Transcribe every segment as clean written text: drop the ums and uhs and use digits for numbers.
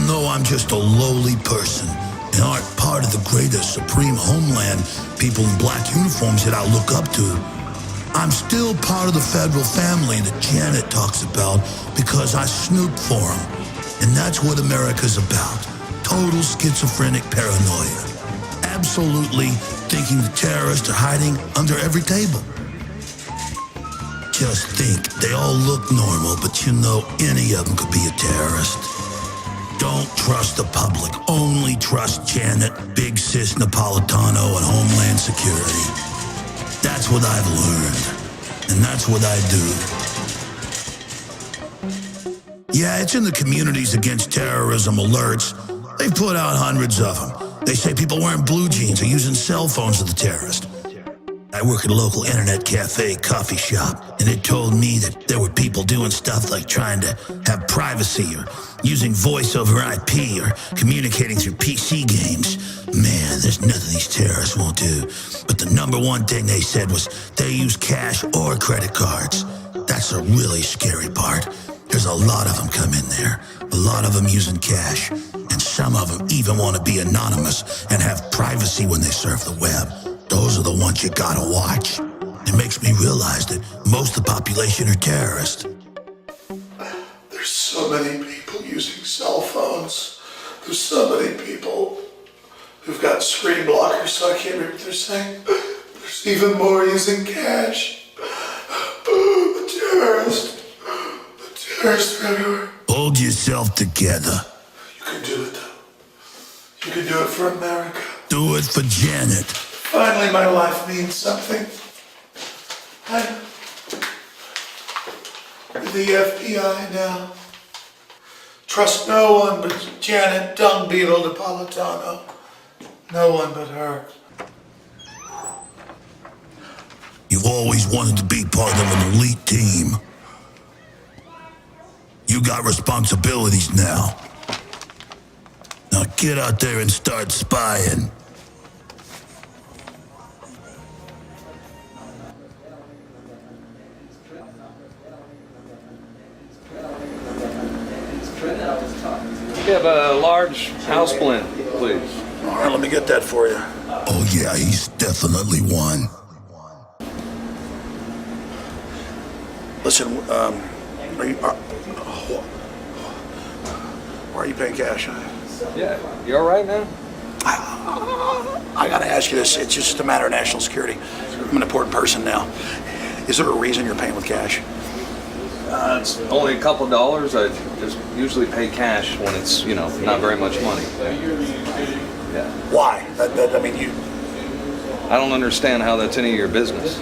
Even though I'm just a lowly person and aren't part of the greater supreme homeland people in black uniforms that I look up to, I'm still part of the federal family that Janet talks about because I snoop for them. And that's what America's about. Total schizophrenic paranoia. Absolutely thinking the terrorists are hiding under every table. Just think, they all look normal, but you know any of them could be a terrorist. Don't trust the public. Only trust Janet, Big Sis Napolitano, and Homeland Security. That's what I've learned. And that's what I do. Yeah, it's in the Communities Against Terrorism alerts. They put out hundreds of them. They say people wearing blue jeans are using cell phones of the terrorist. I work at a local internet cafe coffee shop, and it told me that there were people doing stuff like trying to have privacy or using voice over IP or communicating through PC games. Man, there's nothing these terrorists won't do. But the number one thing they said was they use cash or credit cards. That's a really scary part. There's a lot of them come in there, a lot of them using cash, and some of them even want to be anonymous and have privacy when they surf the web. Those are the ones you gotta watch. It makes me realize that most of the population are terrorists. There's so many people using cell phones. There's so many people who've got screen blockers so I can't read what they're saying. There's even more using cash. The terrorists are everywhere. Hold yourself together. You can do it though. You can do it for America. Do it for Janet. Finally, my life means something. I'm with the FBI now. Trust no one but Janet Dung Beetle Napolitano. No one but her. You've always wanted to be part of an elite team. You got responsibilities now. Now get out there and start spying. We have a large house blend, please. All right, let me get that for you. Oh yeah, he's definitely one. Listen, are you, why are you paying cash? Yeah, you all right, man? I gotta ask you this. It's just a matter of national security. I'm an important person now. Is there a reason you're paying with cash? It's only a couple dollars. I just usually pay cash when it's, not very much money. Yeah. Why? I mean, you... I don't understand how that's any of your business.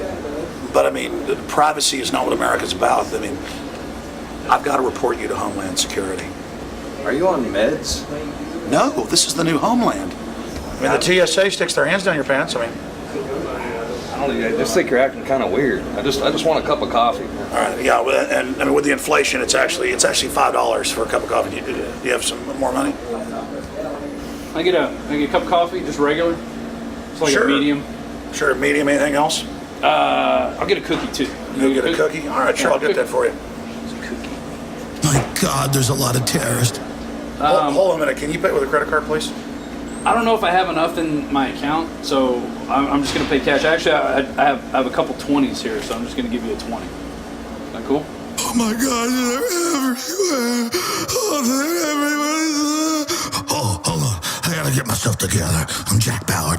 But I mean, privacy is not what America's about. I mean, I've got to report you to Homeland Security. Are you on meds? No, this is the new Homeland. I mean, the TSA sticks their hands down your pants. I mean, I just think you're acting kind of weird. I just want a cup of coffee. all right, yeah, and I mean, with the inflation, it's actually $5 for a cup of coffee. Do you have some more money? I get a cup of coffee, just regular. It's like Sure. a medium. Sure, medium. Anything else? I'll get a cookie too. You'll get a cookie? All right, sure, I'll get that for you. My God, there's a lot of terrorists. Hold on a minute. Can you pay with a credit card, please? I don't know if I have enough in my account, so I'm just gonna pay cash. Actually, I have a couple 20s here, so I'm just gonna give you a 20. Is that cool? Oh my God, they're everywhere. Oh, they're everywhere. Oh, hold on. I gotta get myself together. I'm Jack Bauer.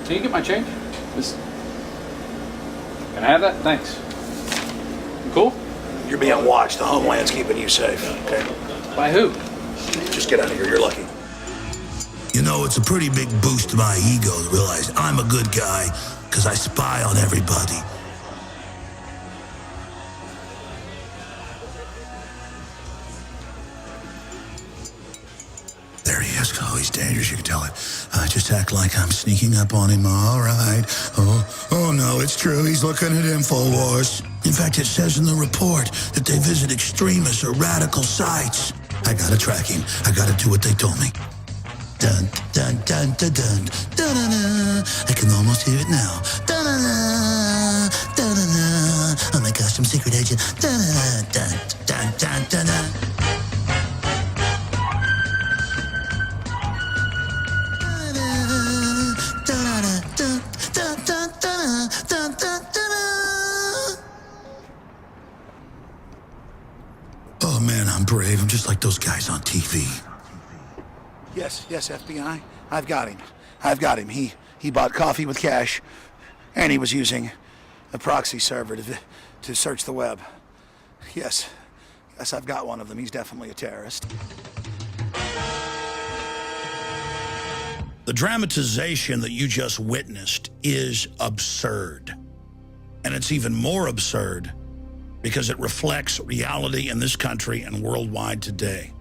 Can you get my change? Can I have that? Thanks. You cool? You're being watched. The Homeland's keeping you safe. Okay? By who? Just get out of here. You're lucky. You know, it's a pretty big boost to my ego to realize I'm a good guy because I spy on everybody. There he is. Oh, he's dangerous. You can tell it. I just act like I'm sneaking up on him. All right. Oh no, it's true. He's looking at InfoWars. In fact, it says in the report that they visit extremist or radical sites. I gotta track him. I gotta do what they told me. Dun, dun, dun, dun, dun, dun, dun, dun. I can almost hear it now. Dun, dun, dun, dun, dun, dun. Oh my gosh, custom secret agent. Dun, dun, dun, dun, dun, dun. Oh man, I'm brave. I'm just like those guys on TV. Yes, FBI. I've got him. He bought coffee with cash, and he was using a proxy server to search the web. Yes, I've got one of them. He's definitely a terrorist. The dramatization that you just witnessed is absurd. And it's even more absurd because it reflects reality in this country and worldwide today.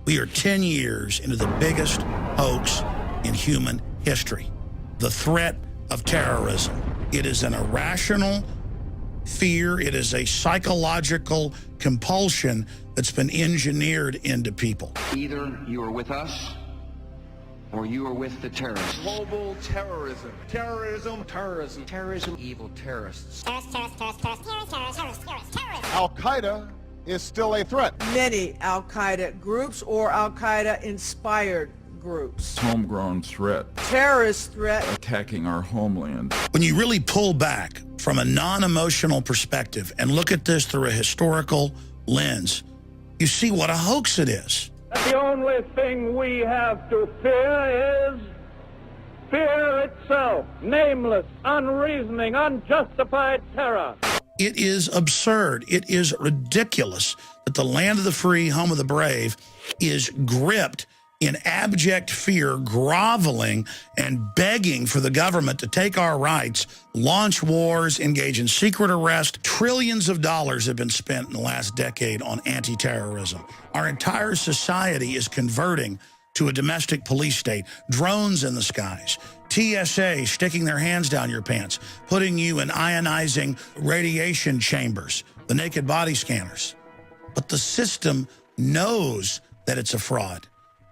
We are 10 years into the biggest hoax in human history. The threat of terrorism. It is an irrational fear. It is a psychological compulsion that's been engineered into people. Either you are with us or you are with the terrorists. Global terrorism. Terrorism. Evil terrorists. Al-Qaeda is still a threat. Many Al-Qaeda groups or Al-Qaeda inspired groups. Homegrown threat, Terrorist threat. attacking our homeland. When you really pull back from a non-emotional perspective and look at this through a historical lens, you see what a hoax it is. The only thing we have to fear is fear itself. Nameless, unreasoning, unjustified terror. It is absurd. It is ridiculous that the land of the free, home of the brave, is gripped in abject fear, groveling and begging for the government to take our rights, launch wars, engage in secret arrest. Trillions of dollars have been spent in the last decade on anti-terrorism. Our entire society is converting to a domestic police state, drones in the skies, TSA sticking their hands down your pants, putting you in ionizing radiation chambers, the naked body scanners. But the system knows that it's a fraud.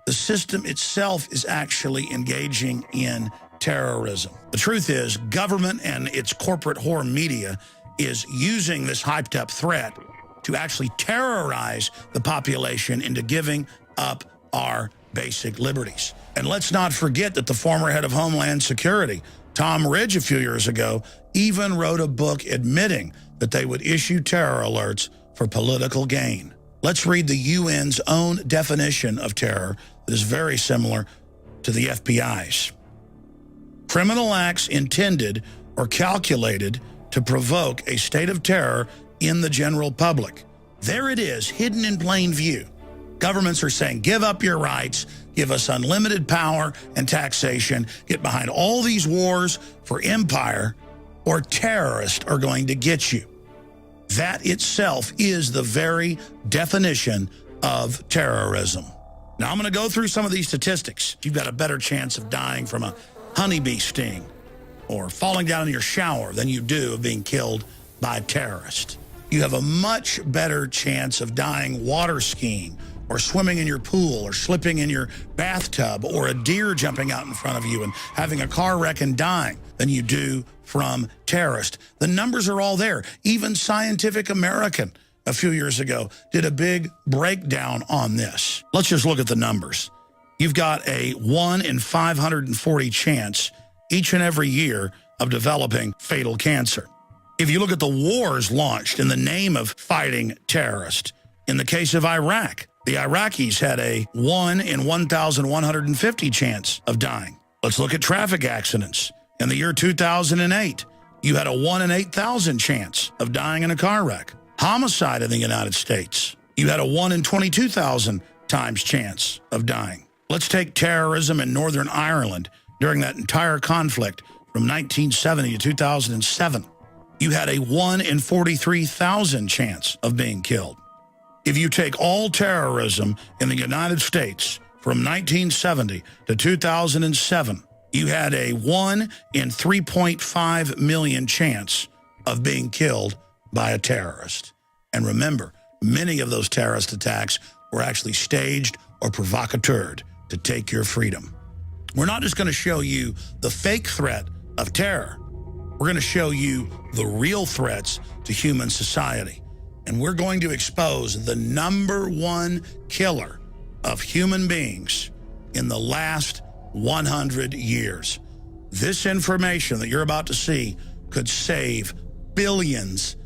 The system itself is actually engaging in terrorism. The truth is, government and its corporate whore media is using this hyped-up threat to actually terrorize the population into giving up our basic liberties. And let's not forget that the former head of Homeland Security, Tom Ridge, a few years ago, even wrote a book admitting that they would issue terror alerts for political gain. Let's read the UN's own definition of terror that is very similar to the FBI's. Criminal acts intended or calculated to provoke a state of terror in the general public. There it is, hidden in plain view. Governments are saying, give up your rights, give us unlimited power and taxation, get behind all these wars for empire, or terrorists are going to get you. That itself is the very definition of terrorism. Now, I'm going to go through some of these statistics. You've got a better chance of dying from a honeybee sting or falling down in your shower than you do of being killed by a terrorist. You have a much better chance of dying water skiing or swimming in your pool or slipping in your bathtub or a deer jumping out in front of you and having a car wreck and dying than you do from terrorists. The numbers are all there. Even Scientific American a few years ago did a big breakdown on this. Let's just look at the numbers. You've got a 1 in 540 chance each and every year of developing fatal cancer. If you look at the wars launched in the name of fighting terrorists, in the case of Iraq, the Iraqis had a 1 in 1,150 chance of dying. Let's look at traffic accidents. In the year 2008, you had a 1 in 8,000 chance of dying in a car wreck. Homicide in the United States, you had a 1 in 22,000 times chance of dying. Let's take terrorism in Northern Ireland during that entire conflict from 1970 to 2007. You had a 1 in 43,000 chance of being killed. If you take all terrorism in the United States from 1970 to 2007, you had a 1 in 3.5 million chance of being killed by a terrorist. And remember, many of those terrorist attacks were actually staged or provocateured to take your freedom. We're not just going to show you the fake threat of terror. We're going to show you the real threats to human society. And we're going to expose the #1 killer of human beings in the last 100 years. This information that you're about to see could save billions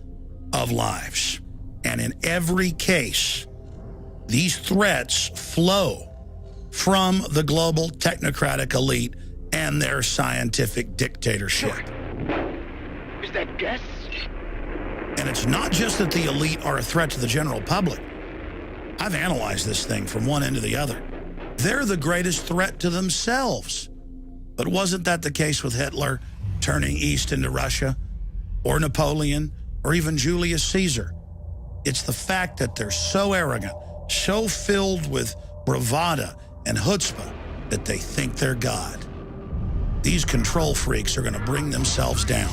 of lives. And in every case, these threats flow from the global technocratic elite and their scientific dictatorship. Is that gas? And it's not just that the elite are a threat to the general public. I've analyzed this thing from one end to the other. They're the greatest threat to themselves. But wasn't that the case with Hitler turning east into Russia, or Napoleon, or even Julius Caesar? It's the fact that they're so arrogant, so filled with bravado and chutzpah that they think they're God. These control freaks are going to bring themselves down,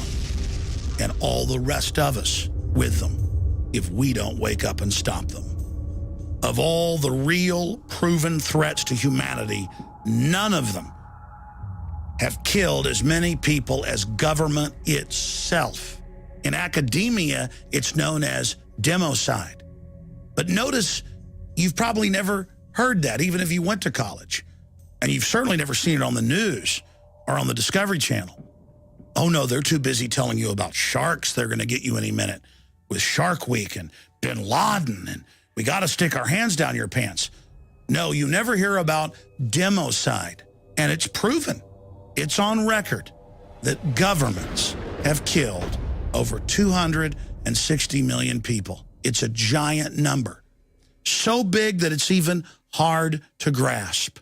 and all the rest of us with them, if we don't wake up and stop them. Of all the real proven threats to humanity, none of them have killed as many people as government itself. In academia, it's known as democide. But notice, you've probably never heard that, even if you went to college. And you've certainly never seen it on the news or on the Discovery Channel. Oh no, they're too busy telling you about sharks. They're going to get you any minute with Shark Week and Bin Laden, and we got to stick our hands down your pants. No, you never hear about democide. And it's proven, it's on record, that governments have killed over 260 million people. It's a giant number. So big that it's even hard to grasp.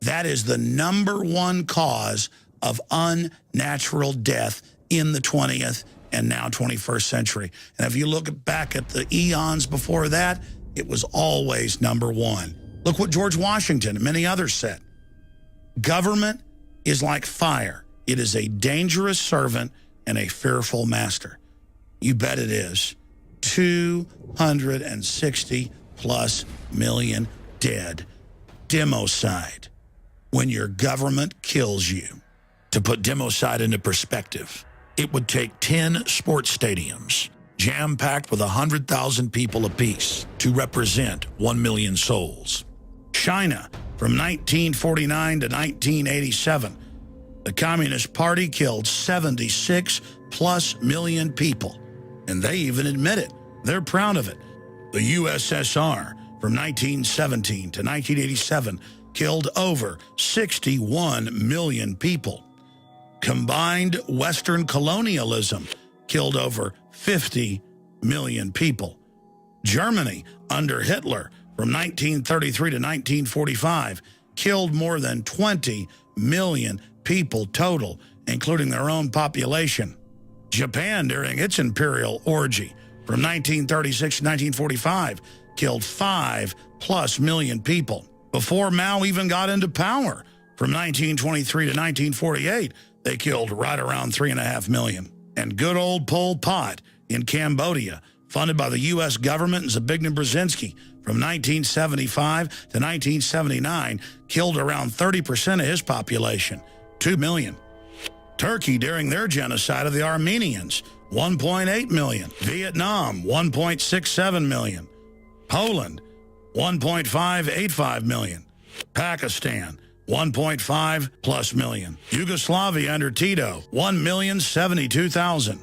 That is the #1 cause of unnatural death in the 20th and now 21st century. And if you look back at the eons before that, it was always #1. Look what George Washington and many others said. Government is like fire. It is a dangerous servant and a fearful master. You bet it is. 260 plus million dead. Democide. When your government kills you. To put democide into perspective, it would take 10 sports stadiums, jam-packed with 100,000 people apiece, to represent 1 million souls. China, from 1949 to 1987, the Communist Party killed 76 plus million people. And they even admit it. They're proud of it. The USSR, from 1917 to 1987, killed over 61 million people. Combined Western colonialism killed over 50 million people. Germany, under Hitler, from 1933 to 1945, killed more than 20 million people total, including their own population. Japan, during its imperial orgy, from 1936 to 1945, killed 5+ million people. Before Mao even got into power, from 1923 to 1948, they killed right around 3.5 million. And good old Pol Pot in Cambodia, funded by the U.S. government and Zbigniew Brzezinski, from 1975 to 1979, killed around 30% of his population, 2 million. Turkey, during their genocide of the Armenians, 1.8 million. Vietnam, 1.67 million. Poland, 1.585 million. Pakistan, 1.5+ million. Yugoslavia under Tito, 1,072,000.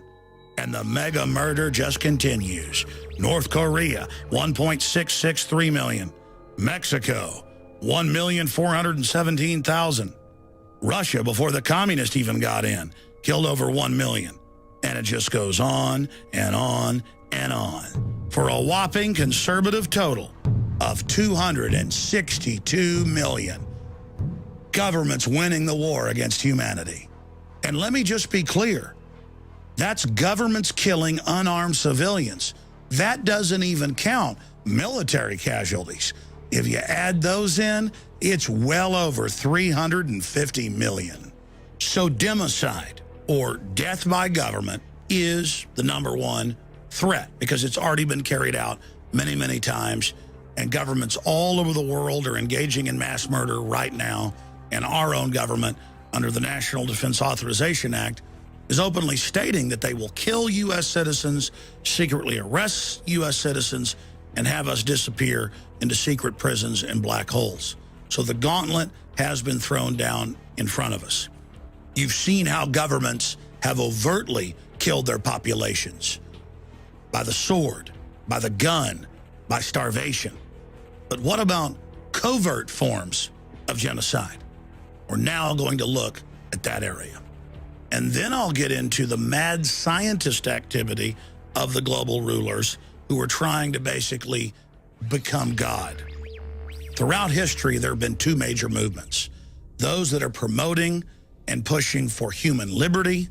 And the mega murder just continues. North Korea, 1.663 million. Mexico, 1,417,000. Russia, before the communists even got in, killed over 1 million. And it just goes on and on and on. For a whopping conservative total of 262 million. Governments winning the war against humanity. And let me just be clear. That's governments killing unarmed civilians. That doesn't even count military casualties. If you add those in, it's well over 350 million. So democide, or death by government, is the #1 threat because it's already been carried out many, many times. And governments all over the world are engaging in mass murder right now. And our own government, under the National Defense Authorization Act, is openly stating that they will kill U.S. citizens, secretly arrest U.S. citizens, and have us disappear into secret prisons and black holes. So the gauntlet has been thrown down in front of us. You've seen how governments have overtly killed their populations by the sword, by the gun, by starvation. But what about covert forms of genocide? We're now going to look at that area. And then I'll get into the mad scientist activity of the global rulers who are trying to basically become God. Throughout history, there have been two major movements. Those that are promoting and pushing for human liberty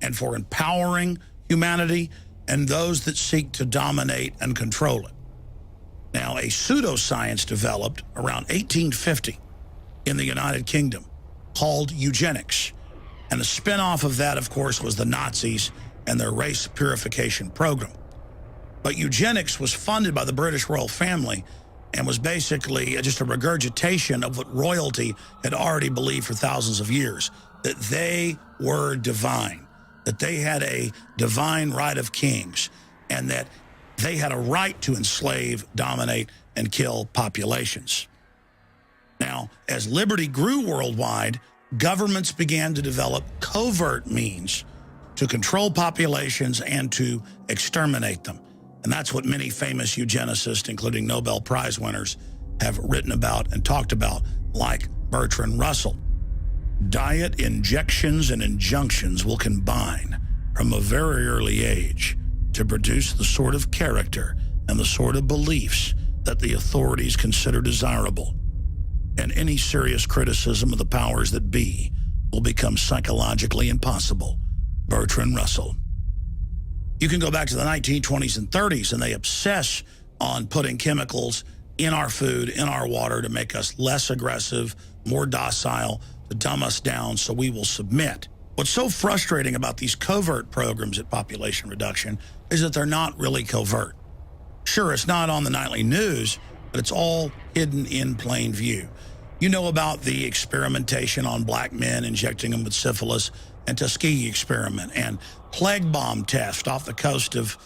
and for empowering humanity, and those that seek to dominate and control it. Now, a pseudoscience developed around 1850 in the United Kingdom called eugenics. And a spin-off of that, of course, was the Nazis and their race purification program. But eugenics was funded by the British royal family and was basically just a regurgitation of what royalty had already believed for thousands of years, that they were divine, that they had a divine right of kings, and that they had a right to enslave, dominate, and kill populations. Now, as liberty grew worldwide, governments began to develop covert means to control populations and to exterminate them. And that's what many famous eugenicists, including Nobel Prize winners, have written about and talked about, like Bertrand Russell. Diet, injections, and injunctions will combine from a very early age to produce the sort of character and the sort of beliefs that the authorities consider desirable. And any serious criticism of the powers that be will become psychologically impossible. Bertrand Russell. You can go back to the 1920s and 30s, and they obsess on putting chemicals in our food, in our water, to make us less aggressive, more docile, to dumb us down so we will submit. What's so frustrating about these covert programs at population reduction is that they're not really covert. Sure, it's not on the nightly news, but it's all hidden in plain view. You know about the experimentation on black men, injecting them with syphilis, and Tuskegee experiment, and plague bomb test off the coast of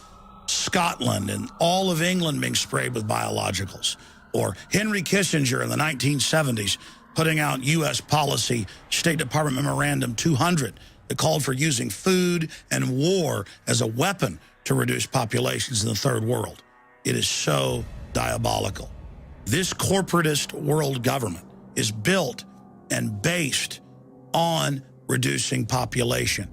Scotland, and all of England being sprayed with biologicals. Or Henry Kissinger in the 1970s putting out U.S. policy, State Department Memorandum 200, that called for using food and war as a weapon to reduce populations in the third world. It is so diabolical. This corporatist world government is built and based on reducing population.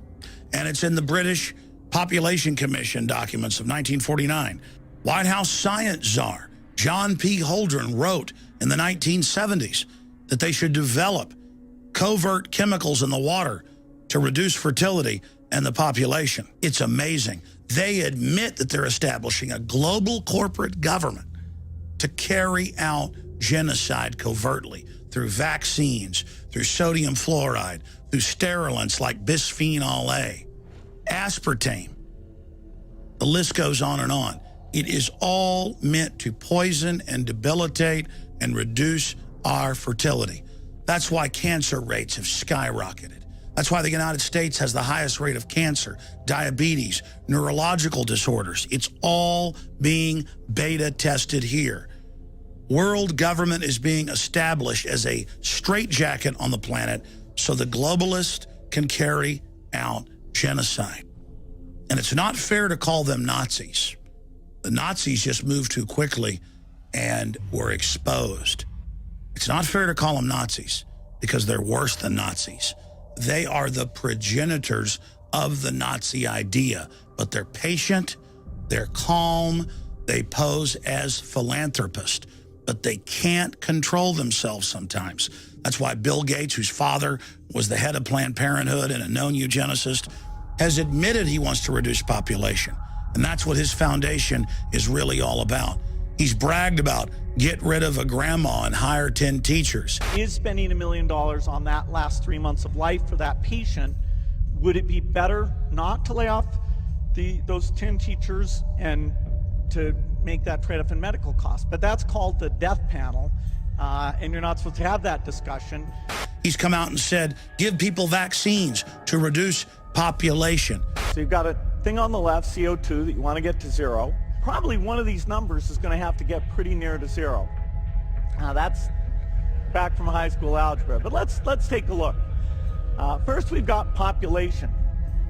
And it's in the British Population Commission documents of 1949. White House science czar John P. Holdren wrote in the 1970s that they should develop covert chemicals in the water to reduce fertility and the population. It's amazing. They admit that they're establishing a global corporate government to carry out genocide covertly through vaccines, through sodium fluoride, through sterilants like bisphenol A, aspartame. The list goes on and on. It is all meant to poison and debilitate and reduce our fertility. That's why cancer rates have skyrocketed. That's why the United States has the highest rate of cancer, diabetes, neurological disorders. It's all being beta tested here. World government is being established as a straitjacket on the planet so the globalists can carry out genocide. And it's not fair to call them Nazis. The Nazis just moved too quickly and were exposed. It's not fair to call them Nazis because they're worse than Nazis. They are the progenitors of the Nazi idea, but they're patient, they're calm, they pose as philanthropists, but they can't control themselves sometimes. That's why Bill Gates, whose father was the head of Planned Parenthood and a known eugenicist, has admitted he wants to reduce population. And that's what his foundation is really all about. He's bragged about get rid of a grandma and hire 10 teachers. Is spending $1 million on that last 3 months of life for that patient, would it be better not to lay off those 10 teachers and to make that trade-off in medical costs? But that's called the death panel, and you're not supposed to have that discussion. He's come out and said, give people vaccines to reduce population. So you've got a thing on the left, CO2, that you want to get to zero. Probably one of these numbers is going to have to get pretty near to zero. Now that's back from high school algebra, but let's take a look. First, we've got population.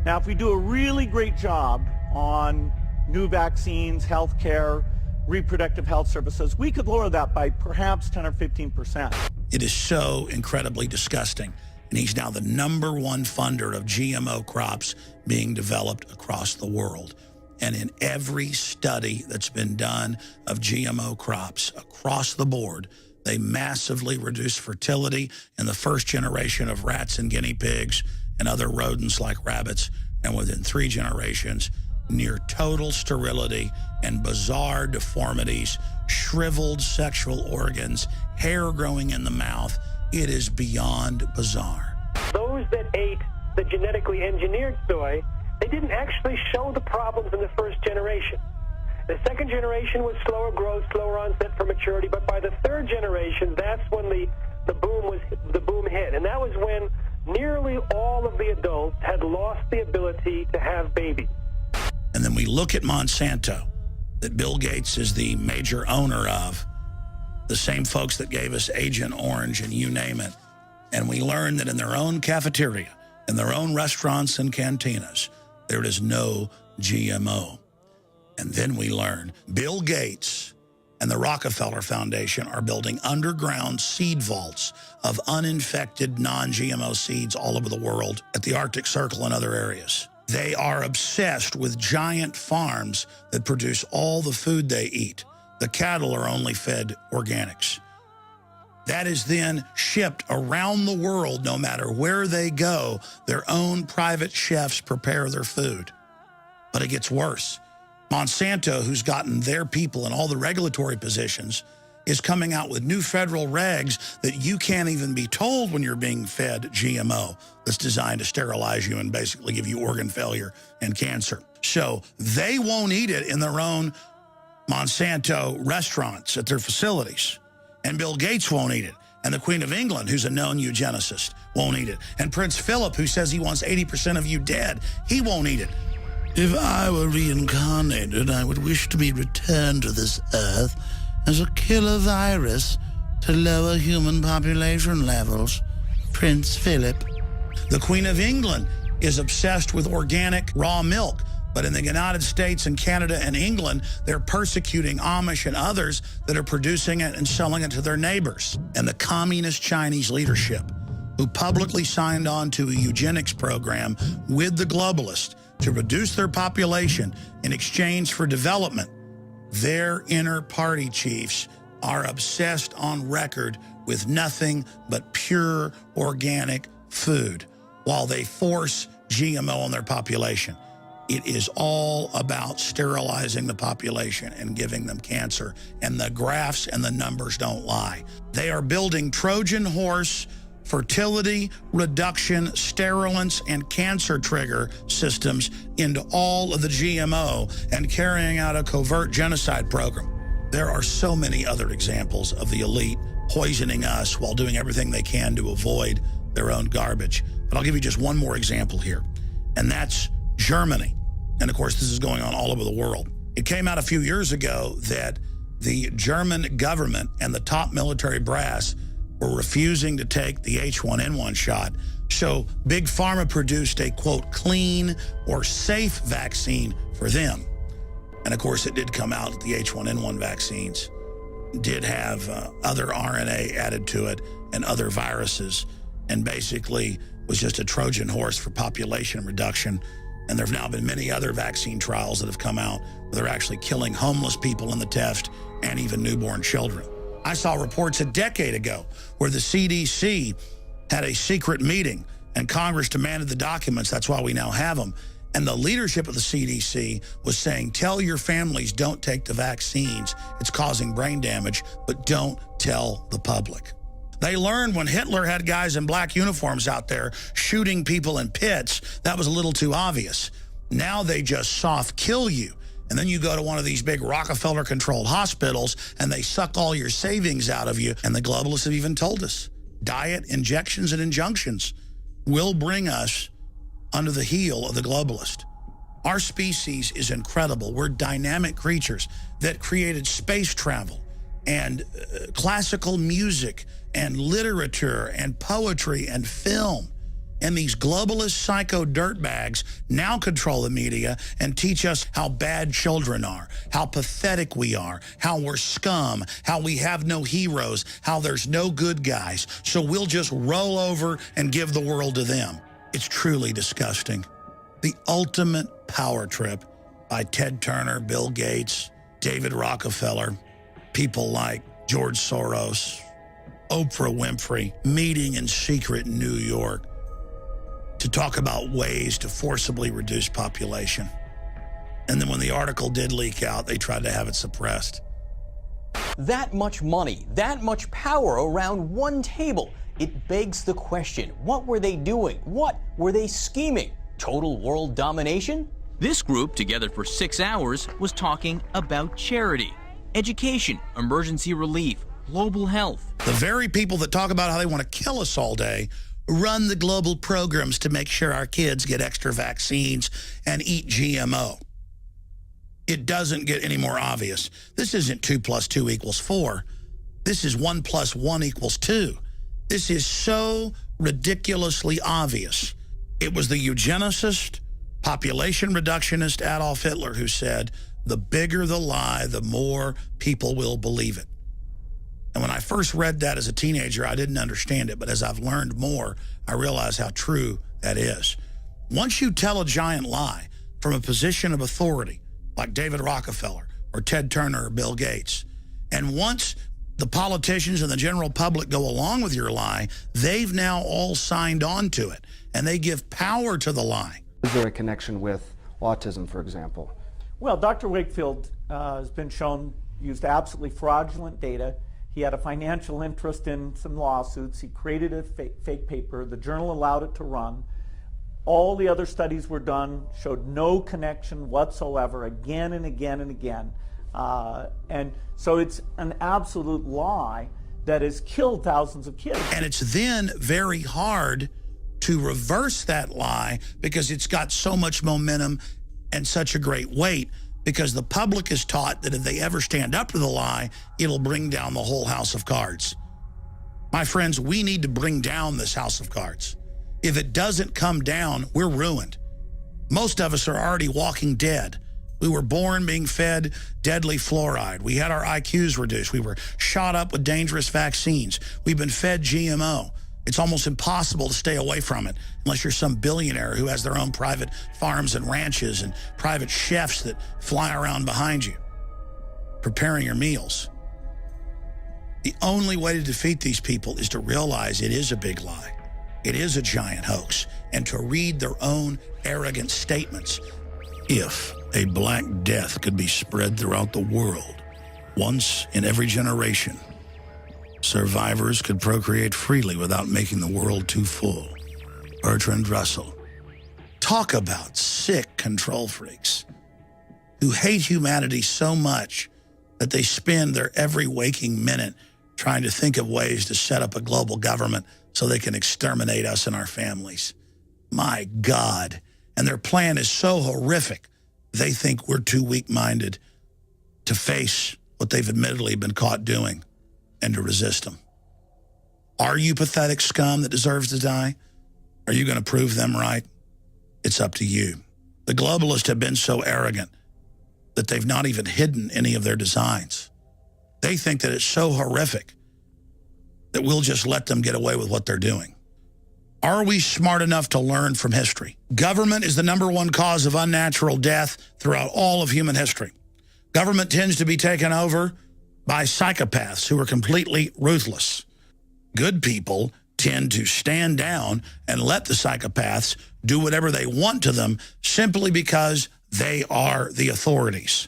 Now, if we do a really great job on new vaccines, healthcare, reproductive health services, we could lower that by perhaps 10 or 15%. It is so incredibly disgusting. And he's now the #1 funder of GMO crops being developed across the world. And in every study that's been done of GMO crops across the board, they massively reduce fertility in the first generation of rats and guinea pigs and other rodents like rabbits. And within 3 generations, near total sterility and bizarre deformities, shriveled sexual organs, hair growing in the mouth. It is beyond bizarre. Those that ate the genetically engineered soy, they didn't actually show the problems in the first generation. The second generation was slower growth, slower onset for maturity, but by the third generation, that's when the boom hit. And that was when nearly all of the adults had lost the ability to have babies. And then we look at Monsanto, that Bill Gates is the major owner of, the same folks that gave us Agent Orange and you name it. And we learn that in their own cafeteria, in their own restaurants and cantinas, there is no GMO. And then we learn Bill Gates and the Rockefeller Foundation are building underground seed vaults of uninfected non-GMO seeds all over the world at the Arctic Circle and other areas. They are obsessed with giant farms that produce all the food they eat. The cattle are only fed organics. That is then shipped around the world, no matter where they go. Their own private chefs prepare their food. But it gets worse. Monsanto, who's gotten their people in all the regulatory positions, is coming out with new federal regs that you can't even be told when you're being fed GMO that's designed to sterilize you and basically give you organ failure and cancer. So they won't eat it in their own Monsanto restaurants at their facilities. And Bill Gates won't eat it. And the Queen of England, who's a known eugenicist, won't eat it. And Prince Philip, who says he wants 80% of you dead, he won't eat it. If I were reincarnated, I would wish to be returned to this earth as a killer virus to lower human population levels. Prince Philip. The Queen of England is obsessed with organic raw milk. But in the United States and Canada and England, they're persecuting Amish and others that are producing it and selling it to their neighbors. And the communist Chinese leadership, who publicly signed on to a eugenics program with the globalists to reduce their population in exchange for development, their inner party chiefs are obsessed on record with nothing but pure organic food while they force GMO on their population. It is all about sterilizing the population and giving them cancer. And the graphs and the numbers don't lie. They are building Trojan horse, fertility, reduction, sterilants, and cancer trigger systems into all of the GMO and carrying out a covert genocide program. There are so many other examples of the elite poisoning us while doing everything they can to avoid their own garbage. But I'll give you just one more example here, and that's Germany. And of course, this is going on all over the world. It came out a few years ago that the German government and the top military brass were refusing to take the H1N1 shot. So Big Pharma produced a, quote, clean or safe vaccine for them. And of course, it did come out that the H1N1 vaccines did have other RNA added to it and other viruses, and basically was just a Trojan horse for population reduction. And there have now been many other vaccine trials that have come out where they're actually killing homeless people in the test and even newborn children. I saw reports a decade ago where the CDC had a secret meeting and Congress demanded the documents. That's why we now have them. And the leadership of the CDC was saying, tell your families don't take the vaccines. It's causing brain damage, but don't tell the public. They learned when Hitler had guys in black uniforms out there shooting people in pits, that was a little too obvious. Now they just soft kill you. And then you go to one of these big Rockefeller-controlled hospitals and they suck all your savings out of you. And the globalists have even told us, diet, injections, and injunctions will bring us under the heel of the globalist. Our species is incredible. We're dynamic creatures that created space travel and classical music and literature and poetry and film. And these globalist psycho dirtbags now control the media and teach us how bad children are, how pathetic we are, how we're scum, how we have no heroes, how there's no good guys. So we'll just roll over and give the world to them. It's truly disgusting. The ultimate power trip by Ted Turner, Bill Gates, David Rockefeller, people like George Soros, Oprah Winfrey, meeting in secret in New York to talk about ways to forcibly reduce population. And then when the article did leak out, they tried to have it suppressed. That much money, that much power around one table. It begs the question, what were they doing? What were they scheming? Total world domination? This group, together for 6 hours, was talking about charity, education, emergency relief, global health. The very people that talk about how they want to kill us all day run the global programs to make sure our kids get extra vaccines and eat GMO. It doesn't get any more obvious. This isn't 2 + 2 = 4. This is 1 + 1 = 2. This is so ridiculously obvious. It was the eugenicist, population reductionist Adolf Hitler who said, the bigger the lie, the more people will believe it. And when I first read that as a teenager, I didn't understand it. But as I've learned more, I realize how true that is. Once you tell a giant lie from a position of authority, like David Rockefeller or Ted Turner or Bill Gates, and once the politicians and the general public go along with your lie, they've now all signed on to it, and they give power to the lie. Is there a connection with autism, for example? Well, Dr. Wakefield has been shown used absolutely fraudulent data. He had a financial interest in some lawsuits. He created a fake paper. The journal allowed it to run. All the other studies were done, showed no connection whatsoever, again and again and again. And so it's an absolute lie that has killed thousands of kids. And it's then very hard to reverse that lie because it's got so much momentum and such a great weight, because the public is taught that if they ever stand up to the lie, it'll bring down the whole house of cards. My friends, we need to bring down this house of cards. If it doesn't come down, we're ruined. Most of us are already walking dead. We were born being fed deadly fluoride. We had our IQs reduced. We were shot up with dangerous vaccines. We've been fed GMO. It's almost impossible to stay away from it unless you're some billionaire who has their own private farms and ranches and private chefs that fly around behind you, preparing your meals. The only way to defeat these people is to realize it is a big lie. It is a giant hoax, and to read their own arrogant statements. If a Black Death could be spread throughout the world, once in every generation, survivors could procreate freely without making the world too full. Bertrand Russell. Talk about sick control freaks who hate humanity so much that they spend their every waking minute trying to think of ways to set up a global government so they can exterminate us and our families. My God. And their plan is so horrific, they think we're too weak-minded to face what they've admittedly been caught doing and to resist them. Are you pathetic scum that deserves to die? Are you going to prove them right? It's up to you. The globalists have been so arrogant that they've not even hidden any of their designs. They think that it's so horrific that we'll just let them get away with what they're doing. Are we smart enough to learn from history? Government is the #1 cause of unnatural death throughout all of human history. Government tends to be taken over by psychopaths who are completely ruthless. Good people tend to stand down and let the psychopaths do whatever they want to them simply because they are the authorities.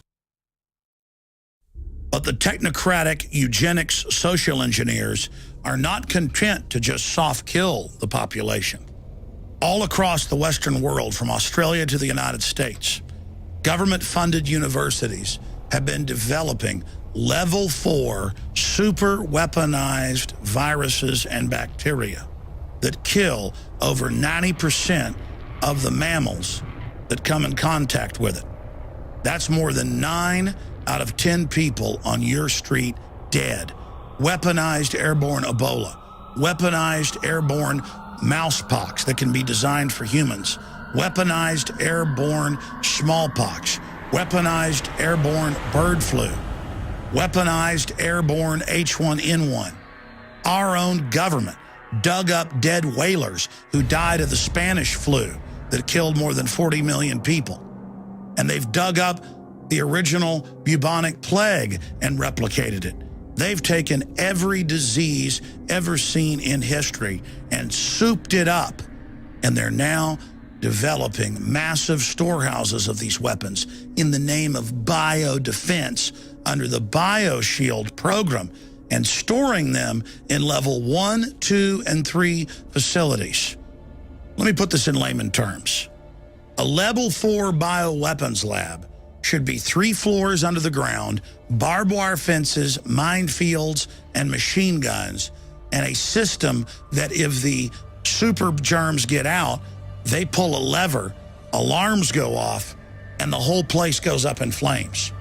But the technocratic eugenics social engineers are not content to just soft kill the population. All across the Western world, from Australia to the United States, government-funded universities have been developing level 4 super weaponized viruses and bacteria that kill over 90% of the mammals that come in contact with it. That's more than 9 out of 10 people on your street dead. Weaponized airborne Ebola, weaponized airborne mousepox that can be designed for humans, weaponized airborne smallpox, weaponized airborne bird flu, weaponized airborne H1N1. Our own government dug up dead whalers who died of the Spanish flu that killed more than 40 million people. And they've dug up the original bubonic plague and replicated it. They've taken every disease ever seen in history and souped it up. And they're now developing massive storehouses of these weapons in the name of biodefense under the BioShield program and storing them in level 1, 2, and 3 facilities. Let me put this in layman terms. A level 4 bioweapons lab should be 3 floors under the ground, barbed wire fences, minefields, and machine guns, and a system that if the super germs get out, they pull a lever, alarms go off, and the whole place goes up in flames.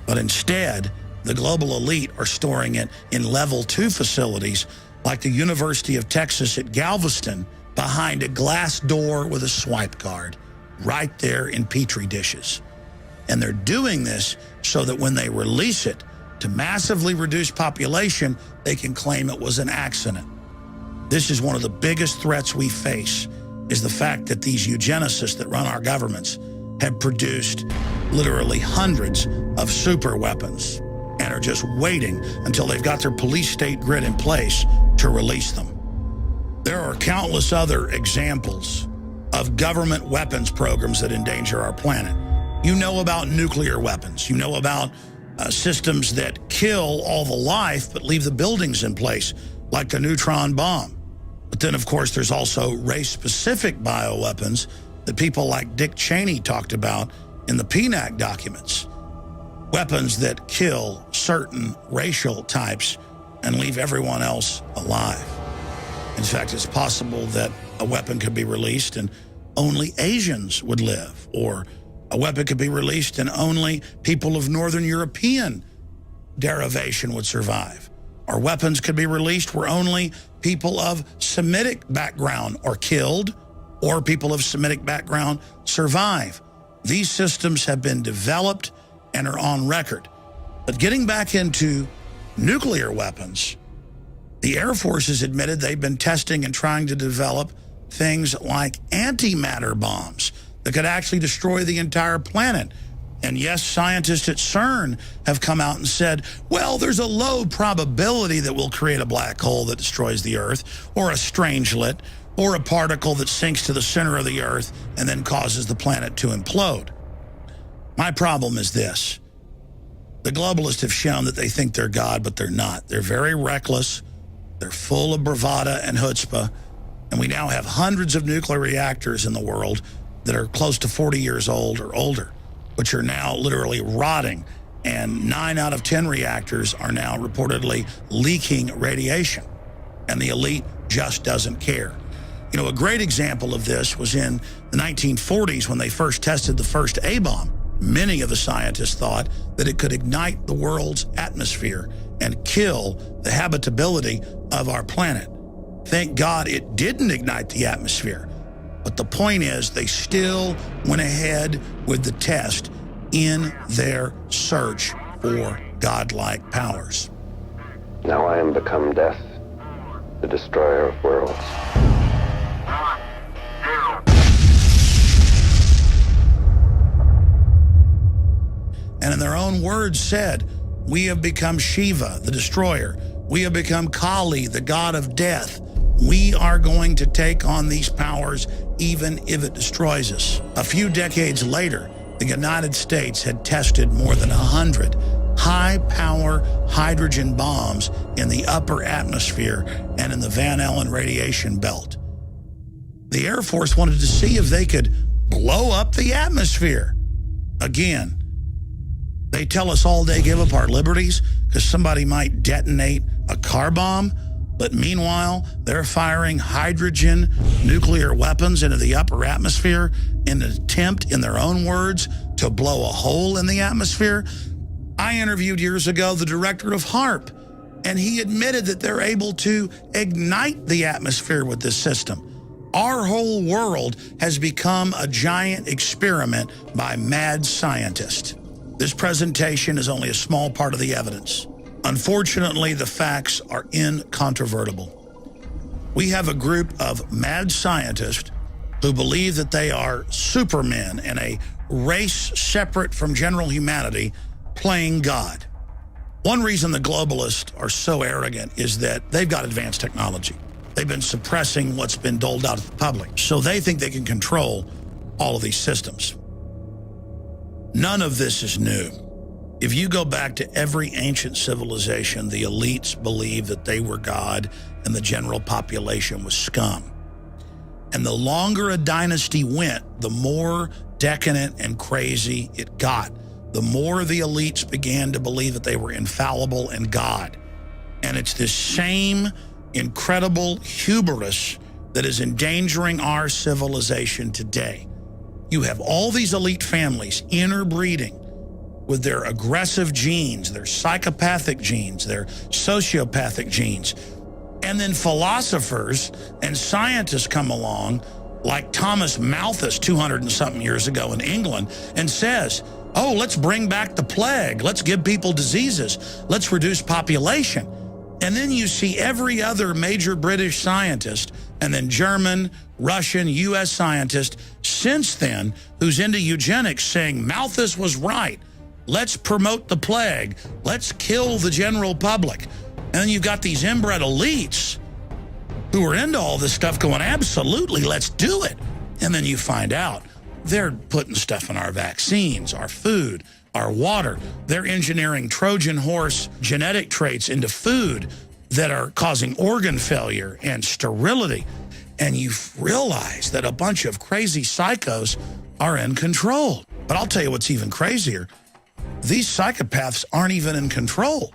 But instead, the global elite are storing it in level 2 facilities like the University of Texas at Galveston behind a glass door with a swipe card, right there in Petri dishes. And they're doing this so that when they release it to massively reduce population, they can claim it was an accident. This is one of the biggest threats we face, is the fact that these eugenicists that run our governments have produced literally hundreds of super weapons and are just waiting until they've got their police state grid in place to release them. There are countless other examples of government weapons programs that endanger our planet. You know about nuclear weapons. You know about systems that kill all the life but leave the buildings in place, like the neutron bomb. But then, of course, there's also race-specific bioweapons that people like Dick Cheney talked about in the PNAC documents. Weapons that kill certain racial types and leave everyone else alive. In fact, it's possible that a weapon could be released and only Asians would live, or a weapon could be released and only people of Northern European derivation would survive. Or weapons could be released where only people of Semitic background are killed, or people of Semitic background survive. These systems have been developed and are on record. But getting back into nuclear weapons, the Air Force has admitted they've been testing and trying to develop things like antimatter bombs that could actually destroy the entire planet. And yes, scientists at CERN have come out and said, well, there's a low probability that we'll create a black hole that destroys the Earth, or a strangelet, or a particle that sinks to the center of the Earth and then causes the planet to implode. My problem is this. The globalists have shown that they think they're God, but they're not. They're very reckless. They're full of bravada and chutzpah. And we now have hundreds of nuclear reactors in the world that are close to 40 years old or older, which are now literally rotting. And 9 out of 10 reactors are now reportedly leaking radiation. And the elite just doesn't care. You know, a great example of this was in the 1940s when they first tested the first A-bomb. Many of the scientists thought that it could ignite the world's atmosphere and kill the habitability of our planet. Thank God it didn't ignite the atmosphere. But the point is, they still went ahead with the test in their search for godlike powers. Now I am become death, the destroyer of worlds. And in their own words said, we have become Shiva, the destroyer. We have become Kali, the god of death. We are going to take on these powers even if it destroys us. A few decades later, the United States had tested more than 100 high-power hydrogen bombs in the upper atmosphere and in the Van Allen radiation belt. The Air Force wanted to see if they could blow up the atmosphere. Again, They tell us all day give up our liberties because somebody might detonate a car bomb, but meanwhile, they're firing hydrogen nuclear weapons into the upper atmosphere in an attempt, in their own words, to blow a hole in the atmosphere. I interviewed years ago the director of HAARP, and he admitted that they're able to ignite the atmosphere with this system. Our whole world has become a giant experiment by mad scientists. This presentation is only a small part of the evidence. Unfortunately, the facts are incontrovertible. We have a group of mad scientists who believe that they are supermen and a race separate from general humanity playing God. One reason the globalists are so arrogant is that they've got advanced technology. They've been suppressing what's been doled out to the public, so they think they can control all of these systems. None of this is new. If you go back to every ancient civilization, the elites believed that they were God and the general population was scum. And the longer a dynasty went, the more decadent and crazy it got. The more the elites began to believe that they were infallible and God. And it's this same incredible hubris that is endangering our civilization today. You have all these elite families interbreeding with their aggressive genes, their psychopathic genes, their sociopathic genes. And then philosophers and scientists come along, like Thomas Malthus 200 and something years ago in England, and says, oh, let's bring back the plague. Let's give people diseases. Let's reduce population. And then you see every other major British scientist, and then German, Russian, U.S. scientist since then who's into eugenics saying Malthus was right. Let's promote the plague. Let's kill the general public. And then you've got these inbred elites who are into all this stuff going, absolutely, let's do it. And then you find out they're putting stuff in our vaccines, our food, our water. They're engineering Trojan horse genetic traits into food that are causing organ failure and sterility. And you realize that a bunch of crazy psychos are in control. But I'll tell you what's even crazier. These psychopaths aren't even in control.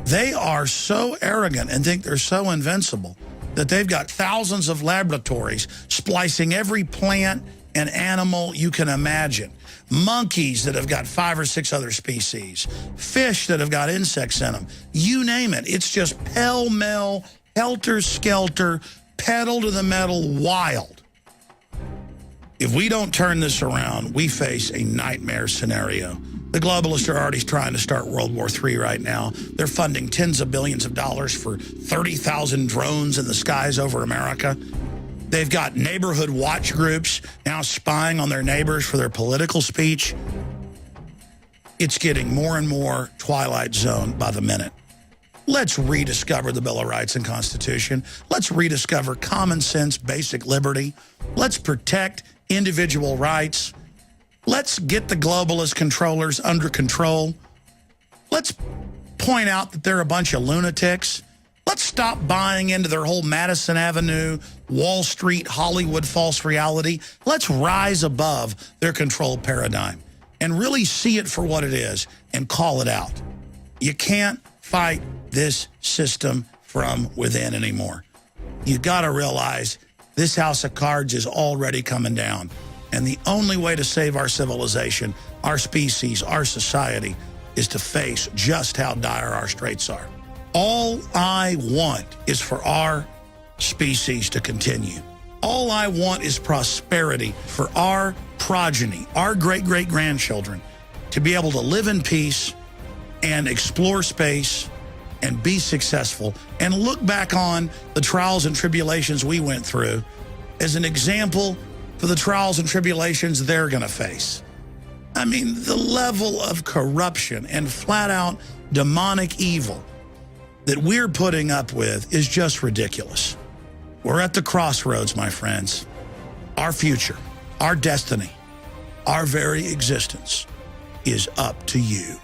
They are so arrogant and think they're so invincible that they've got thousands of laboratories splicing every plant and animal you can imagine. Monkeys that have got 5 or 6 other species. Fish that have got insects in them. You name it. It's just pell-mell, helter-skelter, pedal to the metal, wild. If we don't turn this around, we face a nightmare scenario. The globalists are already trying to start World War III right now. They're funding tens of billions of dollars for 30,000 drones in the skies over America. They've got neighborhood watch groups now spying on their neighbors for their political speech. It's getting more and more Twilight Zone by the minute. Let's rediscover the Bill of Rights and Constitution. Let's rediscover common sense, basic liberty. Let's protect individual rights. Let's get the globalist controllers under control. Let's point out that they're a bunch of lunatics. Let's stop buying into their whole Madison Avenue, Wall Street, Hollywood false reality. Let's rise above their control paradigm and really see it for what it is and call it out. You can't fight this system from within anymore. You got to realize this house of cards is already coming down. And the only way to save our civilization, our species, our society, is to face just how dire our straits are. All I want is for our species to continue. All I want is prosperity for our progeny, our great-great-grandchildren, to be able to live in peace and explore space and be successful and look back on the trials and tribulations we went through as an example for the trials and tribulations they're going to face. I mean, the level of corruption and flat-out demonic evil that we're putting up with is just ridiculous. We're at the crossroads, my friends. Our future, our destiny, our very existence is up to you.